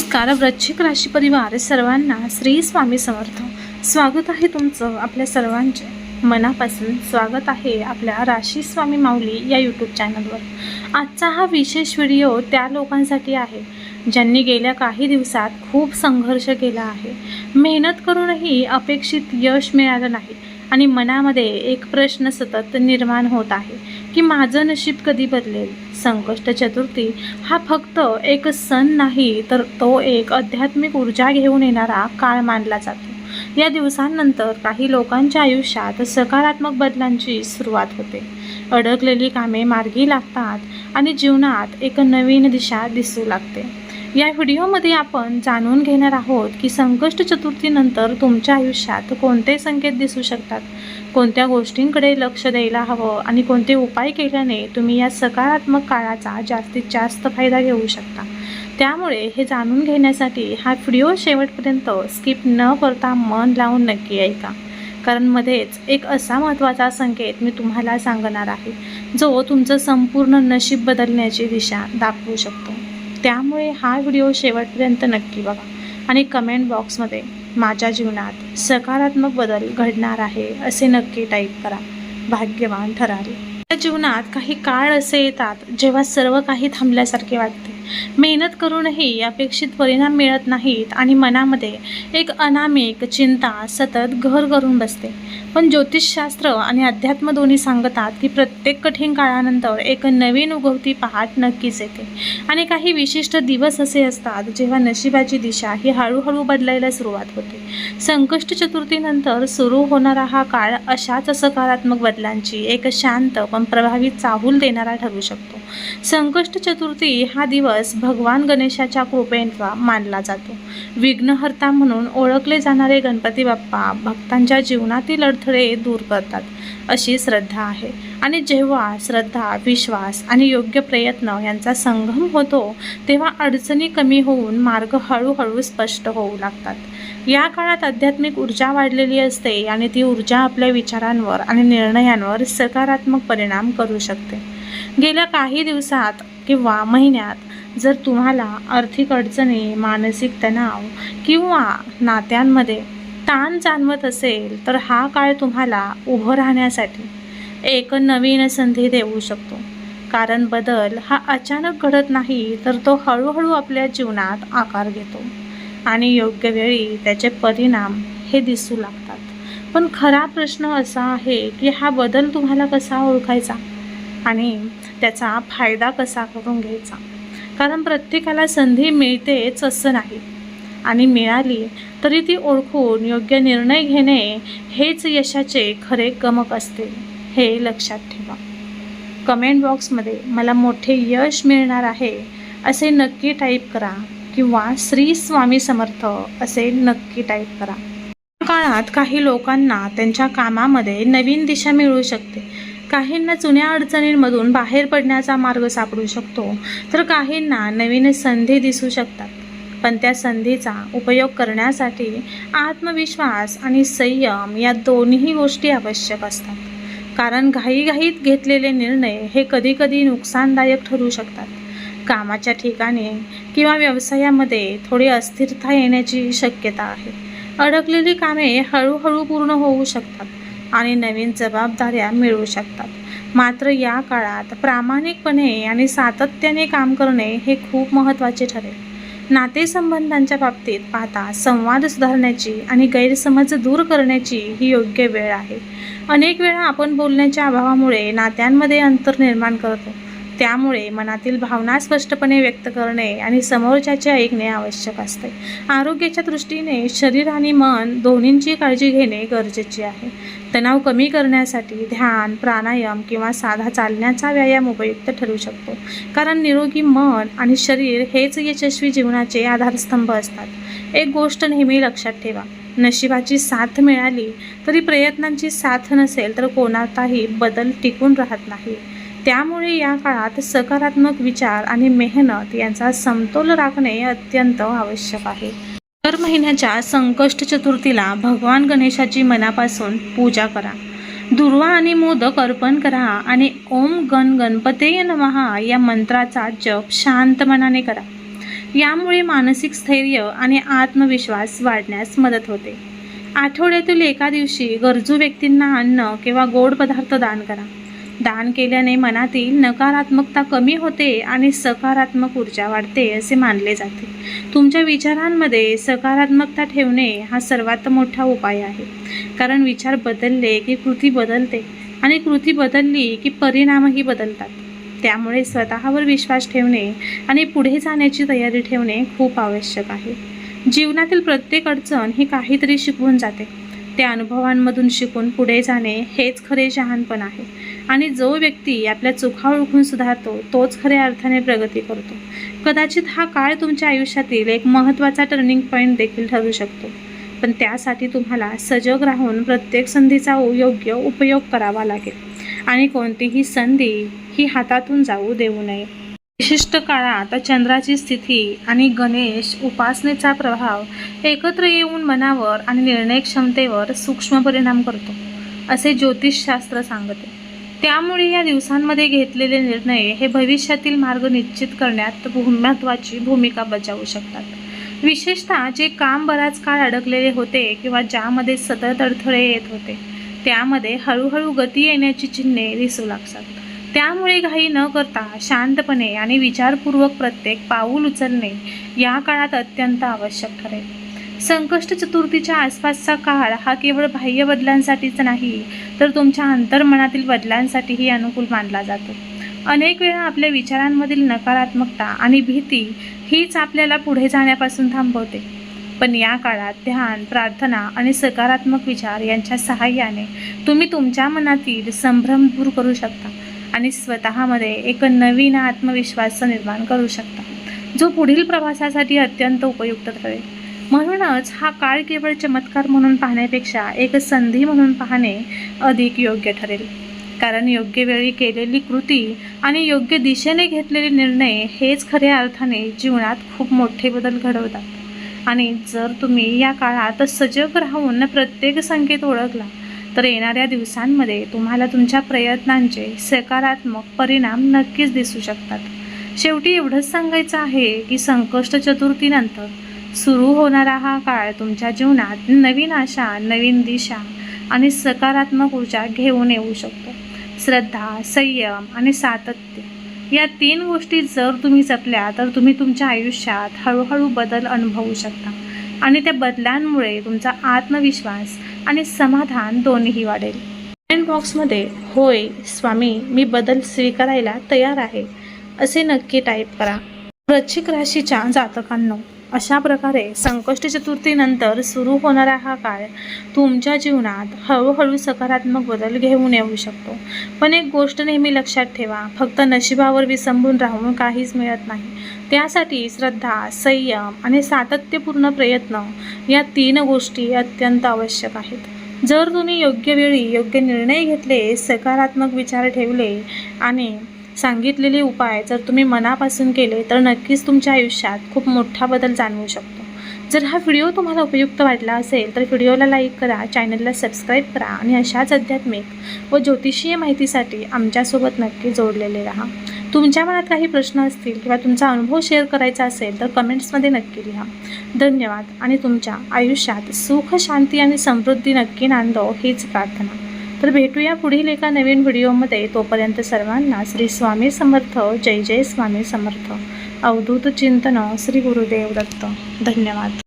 नमस्कार वृश्चिक राशी परिवार सर्वांना श्री स्वामी समर्थ। स्वागत आहे तुमचं आपल्या सर्वांचे मनापासून स्वागत आहे आपल्या राशी स्वामी माऊली या यूट्यूब चॅनलवर। आजचा हा विशेष व्हिडिओ त्या लोकांसाठी आहे ज्यांनी गेल्या काही दिवसात खूप संघर्ष केला आहे, मेहनत करूनही अपेक्षित यश मिळालं नाही आणि मनामध्ये एक प्रश्न सतत निर्माण होत आहे की माझं नशीब कधी बदलेल। संकष्ट चतुर्थी हा फक्त एक सण नाही तर तो एक आध्यात्मिक ऊर्जा घेऊन येणारा काळ मानला जातो। या दिवसांनंतर काही लोकांच्या आयुष्यात सकारात्मक बदलांची सुरुवात होते, अडकलेली कामे मार्गी लागतात आणि जीवनात एक नवीन दिशा दिसू लागते। या व्हिडिओमध्ये आपण जाणून घेणार आहोत की संकष्ट चतुर्थीनंतर तुमच्या आयुष्यात कोणते संकेत दिसू शकतात, कोणत्या गोष्टींकडे लक्ष द्यायला हवं आणि कोणते उपाय केल्याने तुम्ही या सकारात्मक काळाचा जास्तीत जास्त फायदा घेऊ शकता। त्यामुळे हे जाणून घेण्यासाठी हा व्हिडिओ शेवटपर्यंत स्किप न करता मन लावून नक्की ऐका, कारण मध्येच एक असा महत्त्वाचा संकेत मी तुम्हाला सांगणार आहे जो तुमचं संपूर्ण नशीब बदलण्याची दिशा दाखवू शकतो। त्यामुळे हा व्हिडिओ शेवटपर्यंत नक्की बघा आणि कमेंट बॉक्समध्ये माझ्या जीवनात सकारात्मक बदल घडणार आहे असे नक्की टाईप करा, भाग्यवान ठराल। या जीवनात काही काळ असे येतात जेव्हा सर्व काही थांबल्यासारखे वाटते, मेहनत करूनही अपेक्षित परिणाम मिळत नाहीत आणि मनामध्ये एक अनामिक चिंता सतत घर करून बसते। पण ज्योतिषशास्त्र आणि अध्यात्म दोन्ही सांगतात की प्रत्येक कठीण काळानंतर एक नवीन उगवती पहाट नक्कीच येते आणि काही विशिष्ट दिवस असे असतात जेव्हा नशिबाची दिशा ही हळूहळू बदलायला सुरुवात होते। संकष्ट चतुर्थीनंतर सुरू होणारा हा काळ अशाच सकारात्मक बदलांची एक शांत पण प्रभावी चाहूल देणारा ठरू शकतो। संकष्ट चतुर्थी हा दिवस भगवान गणेशाच्या कृपेचा मानला जातो। विघ्नहर्ता म्हणून ओळखले जाणारे गणपती बाप्पा भक्तांच्या जीवनातील अडथळे दूर करतात अशी श्रद्धा आहे आणि जेव्हा श्रद्धा, विश्वास आणि योग्य प्रयत्न यांचा संगम होतो तेव्हा अडचणी कमी होऊन मार्ग हळूहळू स्पष्ट होऊ लागतात। या काळात आध्यात्मिक ऊर्जा वाढलेली असते आणि ती ऊर्जा आपल्या विचारांवर आणि निर्णयांवर सकारात्मक परिणाम करू शकते। गेल्या काही दिवसात किंवा महिन्यात जर तुम्हाला आर्थिक अडचणी, मानसिक तणाव किंवा नात्यांमध्ये ताण जाणवत असेल तर हा काळ तुम्हाला उभं राहण्यासाठी एक नवीन संधी देऊ शकतो, कारण बदल हा अचानक घडत नाही तर तो हळूहळू आपल्या जीवनात आकार घेतो आणि योग्य वेळी त्याचे परिणाम हे दिसू लागतात। पण खरा प्रश्न असा आहे की हा बदल तुम्हाला कसा ओळखायचा आणि त्याचा फायदा कसा करून घ्यायचा, कारण प्रत्येकाला संधी मिळतेच असं नाही आणि मिळाली तरी ती ओळखून योग्य निर्णय घेणे हेच यशाचे खरे गमक असते, हे लक्षात ठेवा। कमेंट बॉक्समध्ये मला मोठे यश मिळणार आहे असे नक्की टाईप करा किंवा श्री स्वामी समर्थ असे नक्की टाईप करा। काळात काही लोकांना त्यांच्या कामामध्ये नवीन दिशा मिळू शकते, काहींना जुन्या अडचणींमधून बाहेर पडण्याचा मार्ग सापडू शकतो तर काहींना नवीन संधी दिसू शकतात। पण त्या संधीचा उपयोग करण्यासाठी आत्मविश्वास आणि संयम या दोन्ही गोष्टी आवश्यक असतात, कारण घाईघाईत घेतलेले निर्णय हे कधीकधी नुकसानदायक ठरू शकतात। कामाच्या ठिकाणी किंवा व्यवसायामध्ये थोडी अस्थिरता येण्याची शक्यता आहे। अडकलेली कामे हळूहळू पूर्ण होऊ शकतात आणि नवीन जबाबदाऱ्या मिळू शकतात। मात्र या काळात प्रामाणिकपणे आणि सातत्याने काम करणे हे खूप महत्त्वाचे ठरेल। नातेसंबंधांच्या बाबतीत पाहता संवाद सुधारण्याची आणि गैरसमज दूर करण्याची ही योग्य वेळ आहे। अनेक वेळा आपण बोलण्याच्या अभावामुळे नात्यांमध्ये अंतर निर्माण करतो, त्यामुळे मनातील भावना स्पष्टपणे व्यक्त करणे आणि समोरच्याचे ऐकणे आवश्यक असते। आरोग्याच्या दृष्टीने शरीर आणि मन दोन्हींची काळजी घेणे गरजेचे आहे। तणाव कमी करण्यासाठी ध्यान, प्राणायाम किंवा साधा चालण्याचा व्यायाम उपयुक्त ठरू शकतो, कारण निरोगी मन आणि शरीर हेच यशस्वी जीवनाचे आधारस्तंभ असतात। एक गोष्ट नेहमी लक्षात ठेवा, नशिबाची साथ मिळाली तरी प्रयत्नांची साथ नसेल तर कोणताही बदल टिकून राहत नाही। त्यामुळे या काळात सकारात्मक विचार आणि मेहनत यांचा समतोल राखणे अत्यंत आवश्यक आहे। दर महिन्याच्या संकष्ट चतुर्थीला भगवान गणेशाची मनापासून पूजा करा, दुर्वा आणि मोदक अर्पण करा आणि ओम गण गणपतेय नमः या मंत्राचा जप शांत मनाने करा। यामुळे मानसिक स्थैर्य आणि आत्मविश्वास वाढण्यास मदत होते. आठवड्यातील एका दिवशी गरजू व्यक्तींना अन्न किंवा गोड पदार्थ दान करा. दान केल्याने मनातील नकारात्मकता कमी होते आणि सकारात्मक ऊर्जा वाढते असे मानले जाते. तुमच्या विचारांमध्ये सकारात्मकता ठेवणे हा सर्वात मोठा उपाय आहे. कारण विचार बदलले की कृती बदलते आणि कृती बदलली की परिणामही बदलतात. त्यामुळे स्वतःवर विश्वास ठेवणे आणि पुढे जाण्याची तयारी ठेवणे खूप आवश्यक आहे. जीवनातील प्रत्येक अडचण ही काहीतरी शिकवून जाते. त्या अनुभवांमधून शिकून पुढे जाणे हेच खरे शहाणपण आहे. आणि जो व्यक्ती आपल्या चुका ओळखून सुधारतो तोच खऱ्या अर्थाने प्रगती करतो. कदाचित हा काळ तुमच्या आयुष्यातील एक महत्त्वाचा टर्निंग पॉईंट देखील ठरू शकतो. पण त्यासाठी तुम्हाला सजग राहून प्रत्येक संधीचा योग्य उपयोग करावा लागेल आणि कोणतीही संधी ही हातातून जाऊ देऊ नये. विशिष्ट काळात चंद्राची स्थिती आणि गणेश उपासनेचा प्रभाव एकत्र येऊन मनावर आणि निर्णय क्षमतेवर सूक्ष्म परिणाम करतो असे ज्योतिषशास्त्र सांगते. त्यामुळे या दिवसांमध्ये घेतलेले निर्णय हे भविष्यातील मार्ग निश्चित करण्यात महत्त्वाची भूमिका बजावू शकतात. विशेषतः जे काम बराच काळ अडकलेले होते किंवा ज्यामध्ये सतत अडथळे येत होते त्यामध्ये हळूहळू गती येण्याची चिन्हे दिसू लागतात. त्यामुळे घाई न करता शांतपणे आणि विचारपूर्वक प्रत्येक पाऊल उचलणे या काळात अत्यंत आवश्यक ठरेल. संकष्ट चतुर्थीच्या आसपासचा काळ हा केवळ बाह्य बदलांसाठीच नाही तर तुमच्या अंतर्मनातील बदलांसाठीही अनुकूल मानला जातो. अनेक वेळा आपल्या विचारांमधील नकारात्मकता आणि भीती हीच आपल्याला पुढे जाण्यापासून थांबवते. पण या काळात ध्यान, प्रार्थना आणि सकारात्मक विचार यांच्या सहाय्याने तुम्ही तुमच्या मनातील संभ्रम दूर करू शकता आणि स्वतःमध्ये एक नवीन आत्मविश्वास निर्माण करू शकता जो पुढील प्रवासासाठी अत्यंत उपयुक्त ठरेल. म्हणूनच हा काळ केवळ चमत्कार म्हणून पाहण्यापेक्षा एक संधी म्हणून पाहणे अधिक योग्य ठरेल. कारण योग्य वेळी केलेली कृती आणि योग्य दिशेने घेतलेले निर्णय हेच खऱ्या अर्थाने जीवनात खूप मोठे बदल घडवतात. आणि जर तुम्ही या काळात सजग राहून प्रत्येक संकेत ओळखला तर येणाऱ्या दिवसांमध्ये तुम्हाला तुमच्या प्रयत्नांचे सकारात्मक परिणाम नक्कीच दिसू शकतात. शेवटी एवढंच सांगायचं आहे की संकष्ट चतुर्थीनंतर सुरू होणारा हा काळ तुमच्या जीवनात नवीन आशा, नवीन दिशा आणि सकारात्मक ऊर्जा घेऊन येऊ शकतो. श्रद्धा, संयम आणि सातत्य या 3 गोष्टी जर तुम्ही जपल्या तर तुम्ही तुमच्या आयुष्यात हळूहळू बदल अनुभवू शकता आणि त्या बदलांमुळे तुमचा आत्मविश्वास आणि समाधान दोन्हीही वाढेल. कमेंट बॉक्समध्ये होय स्वामी, मी बदल स्वीकारायला तयार आहे असे नक्की टाईप करा. वृश्चिक राशीच्या जातकांनो, अशा प्रकारे संकष्ट चतुर्थीनंतर सुरू होणारा हा काळ तुमच्या जीवनात हळूहळू सकारात्मक बदल घेऊन येऊ शकतो. पण एक गोष्ट नेहमी लक्षात ठेवा, फक्त नशिबावर विसंबून राहून काहीच मिळत नाही. त्यासाठी श्रद्धा, संयम आणि सातत्यपूर्ण प्रयत्न या 3 गोष्टी अत्यंत आवश्यक आहेत. जर तुम्ही योग्य वेळी योग्य निर्णय घेतले, सकारात्मक विचार ठेवले आणि सांगितलेले उपाय जर तुम्ही मनापासून केले तर नक्कीच तुमच्या आयुष्यात खूप मोठा बदल जाणवू शकतो. जर हा व्हिडिओ तुम्हाला उपयुक्त वाटला असेल तर व्हिडिओला लाईक करा, चॅनलला सबस्क्राईब करा आणि अशाच आध्यात्मिक व ज्योतिषीय माहितीसाठी आमच्यासोबत नक्की जोडलेले राहा. तुमच्या मनात काही प्रश्न असतील किंवा तुमचा अनुभव शेअर करायचा असेल तर कमेंट्समध्ये नक्की लिहा. धन्यवाद आणि तुमच्या आयुष्यात सुख, शांती आणि समृद्धी नक्की नांदो हीच प्रार्थना. तर भेटूया पुढील एका नवीन व्हिडिओमध्ये. तोपर्यंत सर्वांना श्री स्वामी समर्थ. जय जय स्वामी समर्थ. अवधूत चिंतन श्री गुरुदेव दत्त. धन्यवाद.